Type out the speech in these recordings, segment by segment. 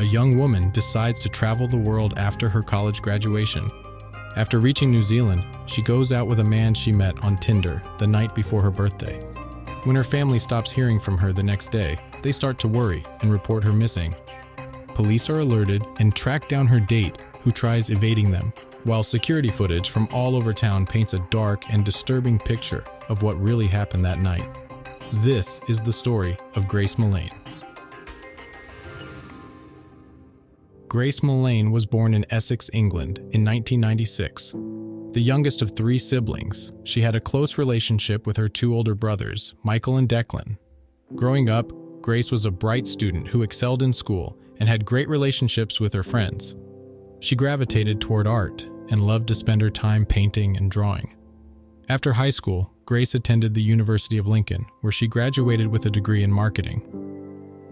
a young woman decides to travel the world after her college graduation. After reaching New Zealand, she goes out with a man she met on Tinder the night before her birthday. When her family stops hearing from her the next day, they start to worry and report her missing. Police are alerted and track down her date, who tries evading them, while security footage from all over town paints a dark and disturbing picture of what really happened that night. This is the story of Grace Millane. Grace Millane was born in Essex, England in 1996. The youngest of 3 siblings, she had a close relationship with her 2 older brothers, Michael and Declan. Growing up, Grace was a bright student who excelled in school and had great relationships with her friends. She gravitated toward art and loved to spend her time painting and drawing. After high school, Grace attended the University of Lincoln, where she graduated with a degree in marketing.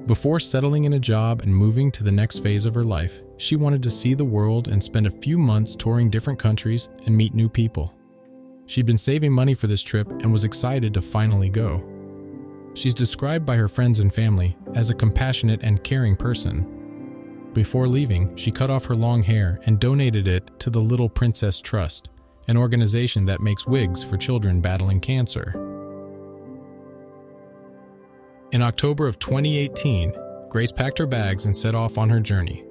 Before settling in a job and moving to the next phase of her life, she wanted to see the world and spend a few months touring different countries and meet new people. She'd been saving money for this trip and was excited to finally go. She's described by her friends and family as a compassionate and caring person. Before leaving, she cut off her long hair and donated it to the Little Princess Trust, an organization that makes wigs for children battling cancer. In October of 2018, Grace packed her bags and set off on her journey.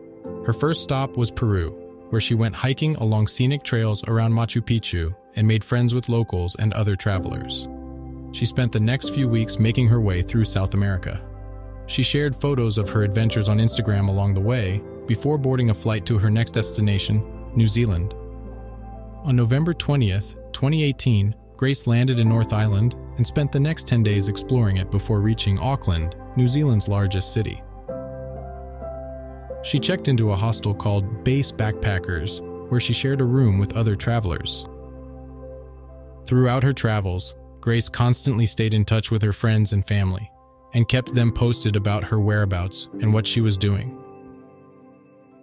Her first stop was Peru, where she went hiking along scenic trails around Machu Picchu and made friends with locals and other travelers. She spent the next few weeks making her way through South America. She shared photos of her adventures on Instagram along the way before boarding a flight to her next destination, New Zealand. On November 20th, 2018, Grace landed in North Island and spent the next 10 days exploring it before reaching Auckland, New Zealand's largest city. She checked into a hostel called Base Backpackers, where she shared a room with other travelers. Throughout her travels, Grace constantly stayed in touch with her friends and family, and kept them posted about her whereabouts and what she was doing.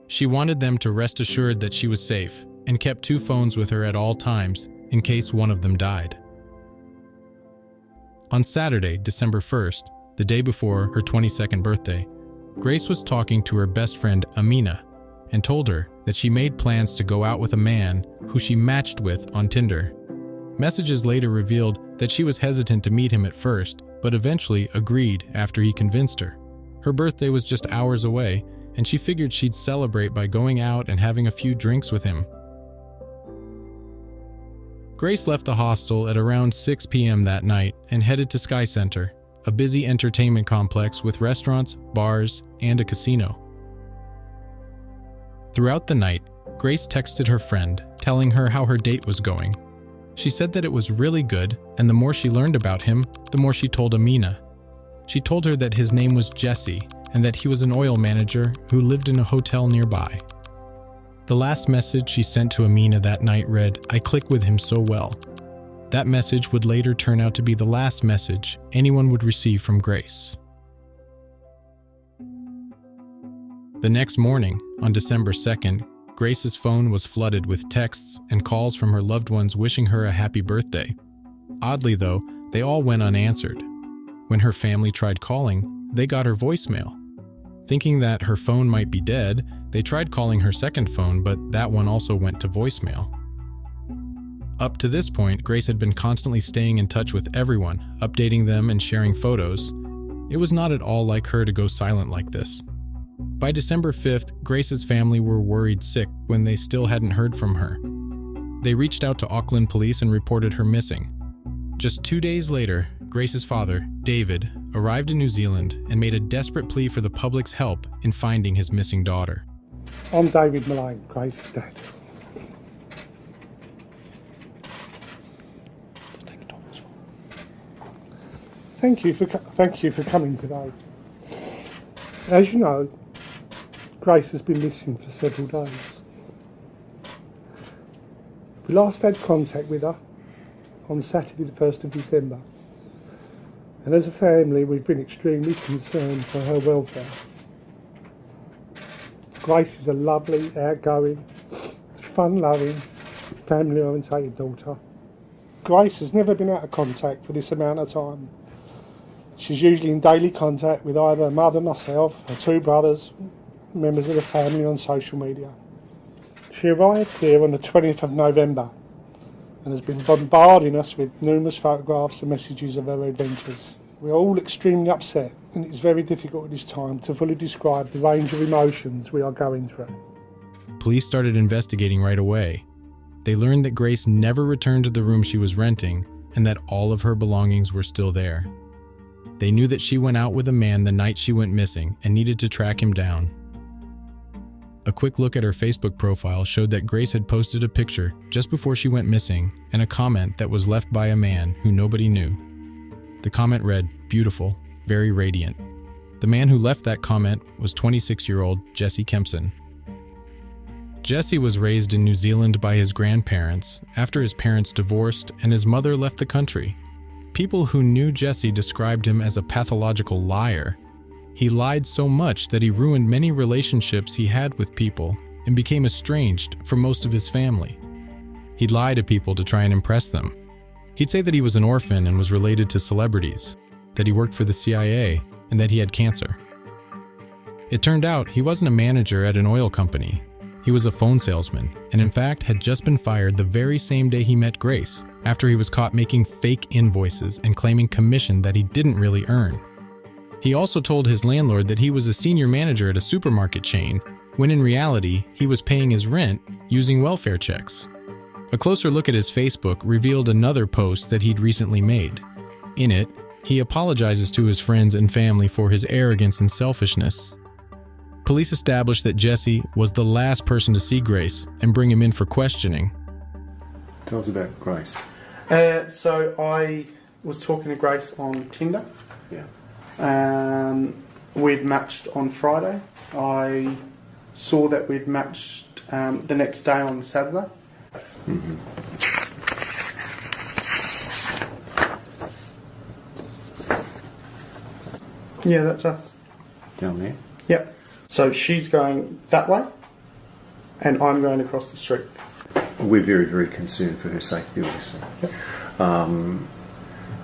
She wanted them to rest assured that she was safe and kept 2 phones with her at all times in case one of them died. On Saturday, December 1st, the day before her 22nd birthday, Grace was talking to her best friend Amina and told her that she made plans to go out with a man who she matched with on Tinder. Messages later revealed that she was hesitant to meet him at first, but eventually agreed after he convinced her. Her birthday was just hours away, and she figured she'd celebrate by going out and having a few drinks with him. Grace left the hostel at around 6 p.m. that night and headed to Sky Center, a busy entertainment complex with restaurants, bars, and a casino. Throughout the night, Grace texted her friend, telling her how her date was going. She said that it was really good, and the more she learned about him, the more she told Amina. She told her that his name was Jesse, and that he was an oil manager who lived in a hotel nearby. The last message she sent to Amina that night read, "I click with him so well." That message would later turn out to be the last message anyone would receive from Grace. The next morning, on December 2nd, Grace's phone was flooded with texts and calls from her loved ones wishing her a happy birthday. Oddly though, they all went unanswered. When her family tried calling, they got her voicemail. Thinking that her phone might be dead, they tried calling her second phone, but that one also went to voicemail. Up to this point, Grace had been constantly staying in touch with everyone, updating them and sharing photos. It was not at all like her to go silent like this. By December 5th, Grace's family were worried sick when they still hadn't heard from her. They reached out to Auckland police and reported her missing. Just 2 days later, Grace's father, David, arrived in New Zealand and made a desperate plea for the public's help in finding his missing daughter. I'm David Millane, Grace's dad. Thank you for coming today. As you know, Grace has been missing for several days. We last had contact with her on Saturday the 1st of December, and as a family we've been extremely concerned for her welfare. Grace is a lovely, outgoing, fun-loving, family-orientated daughter. Grace has never been out of contact for this amount of time. She's usually in daily contact with either her mother, myself, her 2 brothers, members of the family on social media. She arrived here on the 20th of November and has been bombarding us with numerous photographs and messages of her adventures. We are all extremely upset, and it is very difficult at this time to fully describe the range of emotions we are going through. Police started investigating right away. They learned that Grace never returned to the room she was renting and that all of her belongings were still there. They knew that she went out with a man the night she went missing and needed to track him down. A quick look at her Facebook profile showed that Grace had posted a picture just before she went missing and a comment that was left by a man who nobody knew. The comment read, "Beautiful, very radiant." The man who left that comment was 26-year-old Jesse Kempson. Jesse was raised in New Zealand by his grandparents after his parents divorced and his mother left the country. People who knew Jesse described him as a pathological liar. He lied so much that he ruined many relationships he had with people and became estranged from most of his family. He'd lie to people to try and impress them. He'd say that he was an orphan and was related to celebrities, that he worked for the CIA, and that he had cancer. It turned out he wasn't a manager at an oil company. He was a phone salesman, and in fact had just been fired the very same day he met Grace, after he was caught making fake invoices and claiming commission that he didn't really earn. He also told his landlord that he was a senior manager at a supermarket chain, when in reality, he was paying his rent using welfare checks. A closer look at his Facebook revealed another post that he'd recently made. In it, he apologizes to his friends and family for his arrogance and selfishness. Police established that Jesse was the last person to see Grace and bring him in for questioning. Tell us about Grace. So I was talking to Grace on Tinder. Yeah. We'd matched on Friday. I saw that we'd matched the next day on Saturday. Mm-hmm. Yeah, that's us. Down there? Yep. So she's going that way, and I'm going across the street. We're very, very concerned for her safety, obviously. Yep.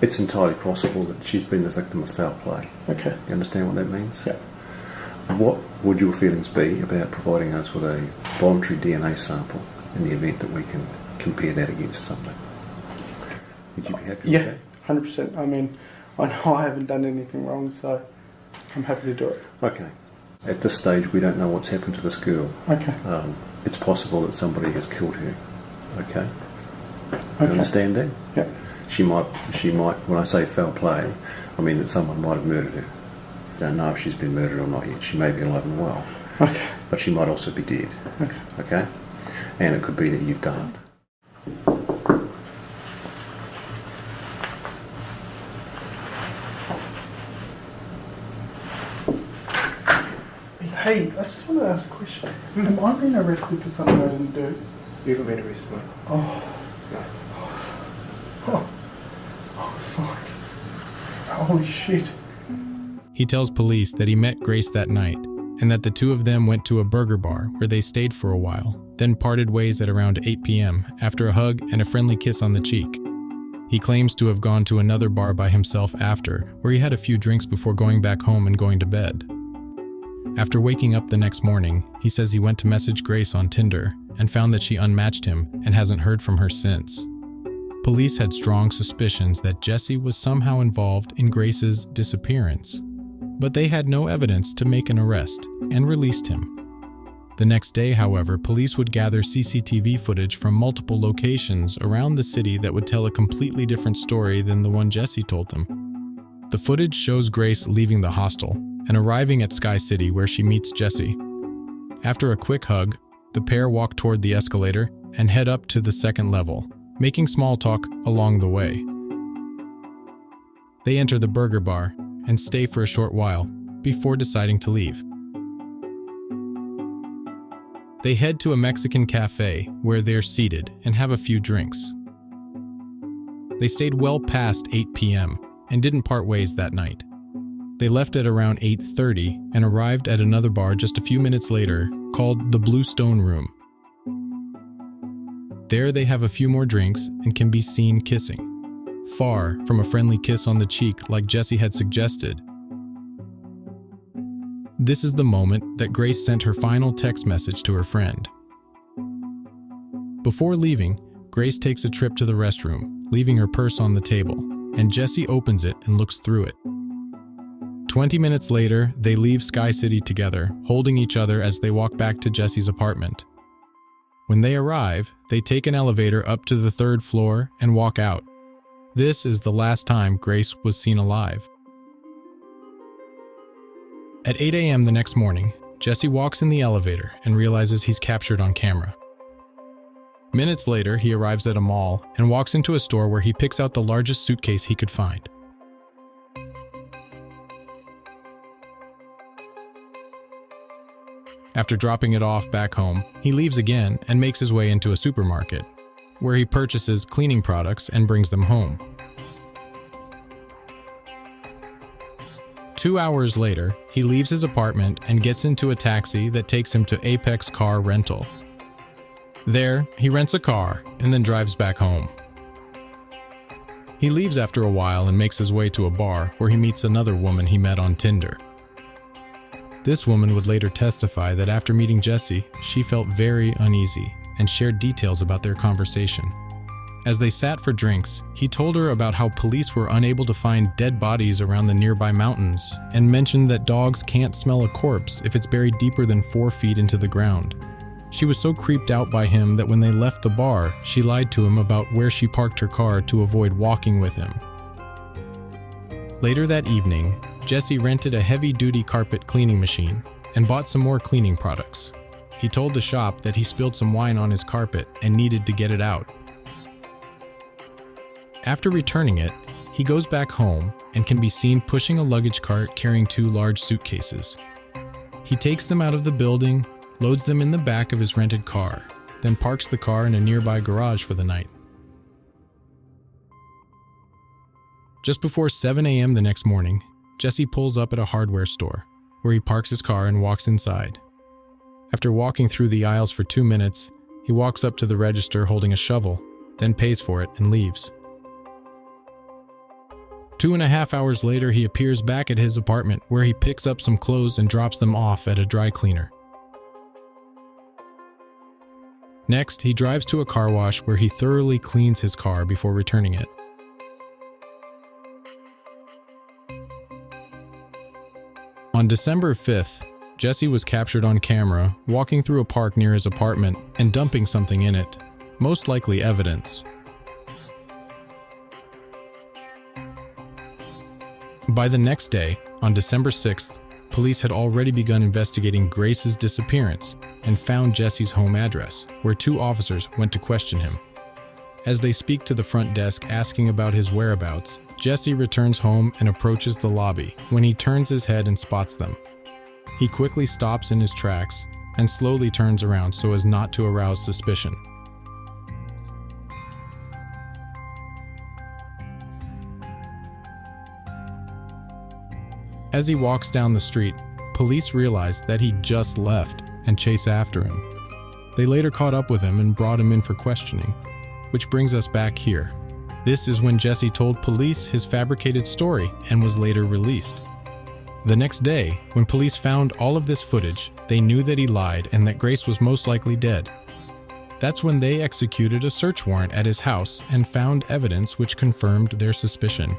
It's entirely possible that she's been the victim of foul play. Okay. You understand what that means? Yep. What would your feelings be about providing us with a voluntary DNA sample in the event that we can compare that against something? Would you be happy with that? 100%. I mean, I know I haven't done anything wrong, so I'm happy to do it. Okay. At this stage, we don't know what's happened to this girl. Okay. It's possible that somebody has killed her. Okay. Okay. You understand that? Yep. She might, when I say foul play, I mean that someone might have murdered her. Don't know if she's been murdered or not yet. She may be alive and well. Okay. But she might also be dead. Okay. Okay? And it could be that you've done it. Hey, I just want to ask a question. Am I being arrested for something I didn't do? You haven't been arrested, mate. Oh. No. Oh. I was like, holy shit. He tells police that he met Grace that night and that the two of them went to a burger bar where they stayed for a while, then parted ways at around 8 p.m. after a hug and a friendly kiss on the cheek. He claims to have gone to another bar by himself after, where he had a few drinks before going back home and going to bed. After waking up the next morning, he says he went to message Grace on Tinder and found that she unmatched him and hasn't heard from her since. Police had strong suspicions that Jesse was somehow involved in Grace's disappearance, but they had no evidence to make an arrest and released him. The next day, however, police would gather CCTV footage from multiple locations around the city that would tell a completely different story than the one Jesse told them. The footage shows Grace leaving the hostel and arriving at Sky City where she meets Jesse. After a quick hug, the pair walk toward the escalator and head up to the second level, making small talk along the way. They enter the burger bar and stay for a short while before deciding to leave. They head to a Mexican cafe where they're seated and have a few drinks. They stayed well past 8 p.m. and didn't part ways that night. They left at around 8:30 and arrived at another bar just a few minutes later called the Blue Stone Room. There they have a few more drinks and can be seen kissing, far from a friendly kiss on the cheek like Jesse had suggested. This is the moment that Grace sent her final text message to her friend. Before leaving, Grace takes a trip to the restroom, leaving her purse on the table, and Jesse opens it and looks through it. 20 minutes later, they leave Sky City together, holding each other as they walk back to Jesse's apartment. When they arrive, they take an elevator up to the 3rd floor and walk out. This is the last time Grace was seen alive. At 8 a.m. the next morning, Jesse walks in the elevator and realizes he's captured on camera. Minutes later, he arrives at a mall and walks into a store where he picks out the largest suitcase he could find. After dropping it off back home, he leaves again and makes his way into a supermarket, where he purchases cleaning products and brings them home. 2 hours later, he leaves his apartment and gets into a taxi that takes him to Apex Car Rental. There, he rents a car and then drives back home. He leaves after a while and makes his way to a bar where he meets another woman he met on Tinder. This woman would later testify that after meeting Jesse, she felt very uneasy and shared details about their conversation. As they sat for drinks, he told her about how police were unable to find dead bodies around the nearby mountains and mentioned that dogs can't smell a corpse if it's buried deeper than 4 feet into the ground. She was so creeped out by him that when they left the bar, she lied to him about where she parked her car to avoid walking with him. Later that evening, Jesse rented a heavy-duty carpet cleaning machine and bought some more cleaning products. He told the shop that he spilled some wine on his carpet and needed to get it out. After returning it, he goes back home and can be seen pushing a luggage cart carrying 2 large suitcases. He takes them out of the building, loads them in the back of his rented car, then parks the car in a nearby garage for the night. Just before 7 a.m. the next morning, Jesse pulls up at a hardware store, where he parks his car and walks inside. After walking through the aisles for 2 minutes, he walks up to the register holding a shovel, then pays for it and leaves. 2.5 hours later, he appears back at his apartment where he picks up some clothes and drops them off at a dry cleaner. Next, he drives to a car wash where he thoroughly cleans his car before returning it. On December 5th, Jesse was captured on camera walking through a park near his apartment and dumping something in it, most likely evidence. By the next day, on December 6th, police had already begun investigating Grace's disappearance and found Jesse's home address, where 2 officers went to question him. As they speak to the front desk asking about his whereabouts, Jesse returns home and approaches the lobby when he turns his head and spots them. He quickly stops in his tracks and slowly turns around so as not to arouse suspicion. As he walks down the street, police realize that he just left and chase after him. They later caught up with him and brought him in for questioning, which brings us back here. This is when Jesse told police his fabricated story and was later released. The next day, when police found all of this footage, they knew that he lied and that Grace was most likely dead. That's when they executed a search warrant at his house and found evidence which confirmed their suspicion.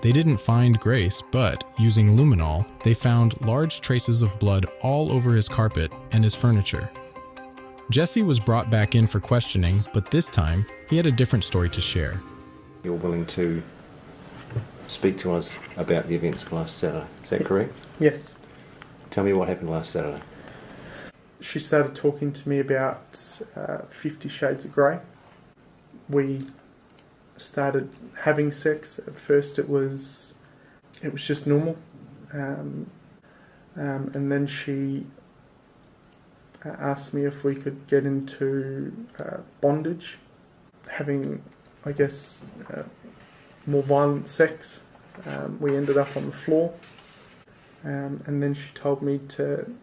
They didn't find Grace, but, using luminol, they found large traces of blood all over his carpet and his furniture. Jesse was brought back in for questioning, but this time, he had a different story to share. You're willing to speak to us about the events of last Saturday, is that correct? Yes. Tell me what happened last Saturday. She started talking to me about 50 Shades of Grey. We started having sex. At first it was just normal, and then she asked me if we could get into bondage, having, I guess, more violent sex. We ended up on the floor, and then she told me to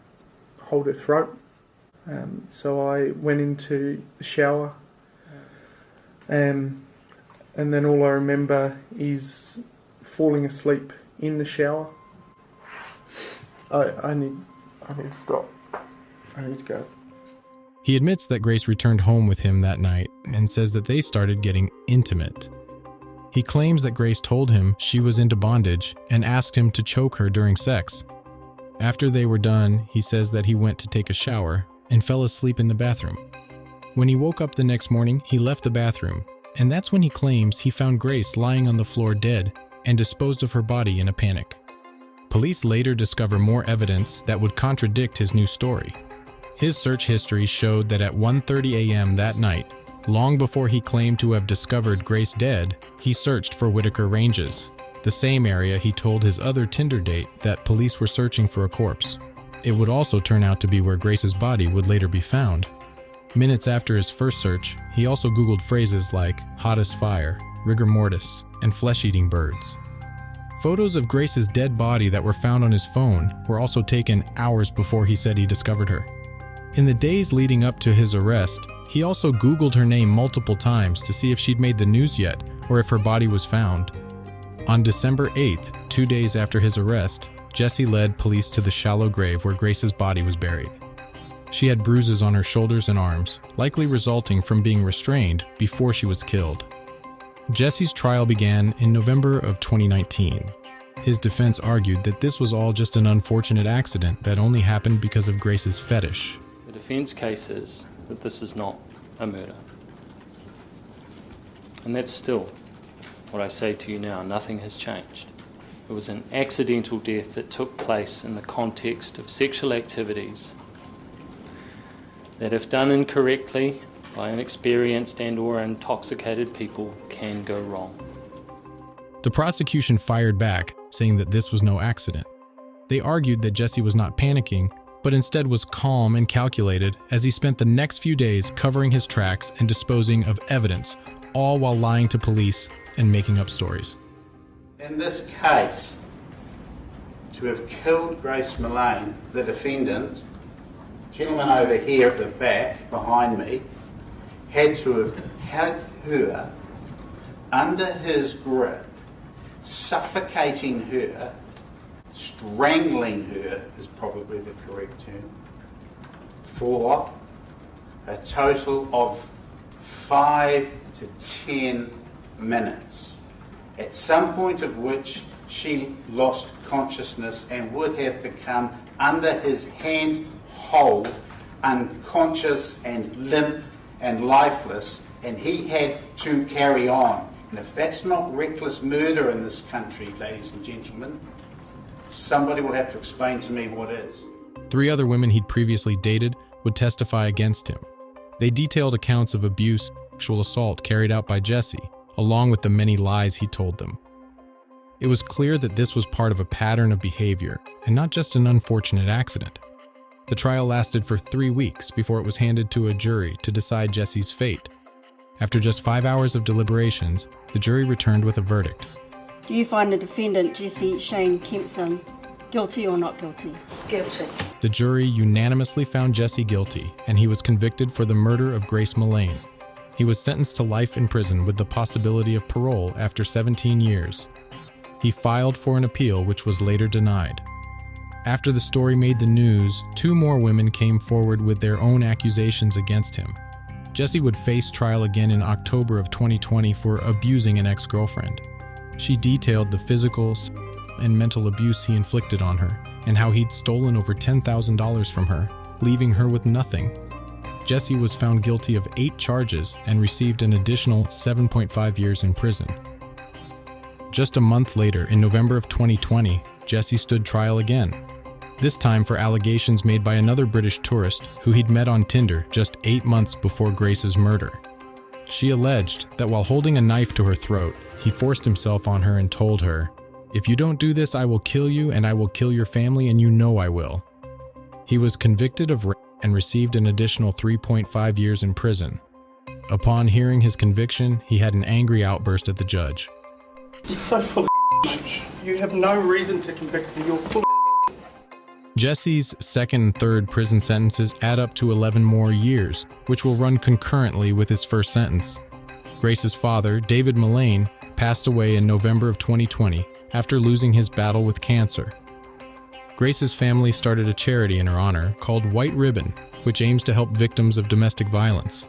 hold her throat. So I went into the shower, and then all I remember is falling asleep in the shower. I need to stop. I need to go. He admits that Grace returned home with him that night and says that they started getting intimate. He claims that Grace told him she was into bondage and asked him to choke her during sex. After they were done, he says that he went to take a shower and fell asleep in the bathroom. When he woke up the next morning, he left the bathroom, and that's when he claims he found Grace lying on the floor dead and disposed of her body in a panic. Police later discover more evidence that would contradict his new story. His search history showed that at 1:30 a.m. that night, long before he claimed to have discovered Grace dead, he searched for Whitaker Ranges, the same area he told his other Tinder date that police were searching for a corpse. It would also turn out to be where Grace's body would later be found. Minutes after his first search, he also Googled phrases like hottest fire, rigor mortis, and flesh-eating birds. Photos of Grace's dead body that were found on his phone were also taken hours before he said he discovered her. In the days leading up to his arrest, he also Googled her name multiple times to see if she'd made the news yet or if her body was found. On December 8th, 2 days after his arrest, Jesse led police to the shallow grave where Grace's body was buried. She had bruises on her shoulders and arms, likely resulting from being restrained before she was killed. Jesse's trial began in November of 2019. His defense argued that this was all just an unfortunate accident that only happened because of Grace's fetish. The defense case is that this is not a murder. And that's still what I say to you now. Nothing has changed. It was an accidental death that took place in the context of sexual activities that, if done incorrectly by inexperienced and/or intoxicated people, can go wrong. The prosecution fired back, saying that this was no accident. They argued that Jesse was not panicking, but instead was calm and calculated as he spent the next few days covering his tracks and disposing of evidence, all while lying to police and making up stories. In this case, to have killed Grace Millane, the defendant, gentleman over here at the back, behind me, had to have had her under his grip, suffocating her, strangling her is probably the correct term, for a total of 5 to 10 minutes, at some point of which she lost consciousness and would have become under his hand hold, unconscious and limp and lifeless, and he had to carry on. And if that's not reckless murder in this country, ladies and gentlemen, somebody will have to explain to me what is. 3 other women he'd previously dated would testify against him. They detailed accounts of abuse and sexual assault carried out by Jesse, along with the many lies he told them. It was clear that this was part of a pattern of behavior, and not just an unfortunate accident. The trial lasted for 3 weeks before it was handed to a jury to decide Jesse's fate. After just 5 hours of deliberations, the jury returned with a verdict. Do you find the defendant, Jesse Kempson, guilty or not guilty? Guilty. The jury unanimously found Jesse guilty, and he was convicted for the murder of Grace Millane. He was sentenced to life in prison with the possibility of parole after 17 years. He filed for an appeal, which was later denied. After the story made the news, 2 more women came forward with their own accusations against him. Jesse would face trial again in October of 2020 for abusing an ex-girlfriend. She detailed the physical and mental abuse he inflicted on her, and how he'd stolen over $10,000 from her, leaving her with nothing. Jesse was found guilty of 8 charges and received an additional 7.5 years in prison. Just a month later, in November of 2020, Jesse stood trial again, this time for allegations made by another British tourist who he'd met on Tinder just 8 months before Grace's murder. She alleged that while holding a knife to her throat, he forced himself on her and told her, "If you don't do this, I will kill you and I will kill your family, and you know I will." He was convicted of rape and received an additional 3.5 years in prison. Upon hearing his conviction, he had an angry outburst at the judge. You're so full of You have no reason to convict me. You're full of Jesse's second and third prison sentences add up to 11 more years, which will run concurrently with his first sentence. Grace's father, David Millane, passed away in November of 2020 after losing his battle with cancer. Grace's family started a charity in her honor called White Ribbon, which aims to help victims of domestic violence.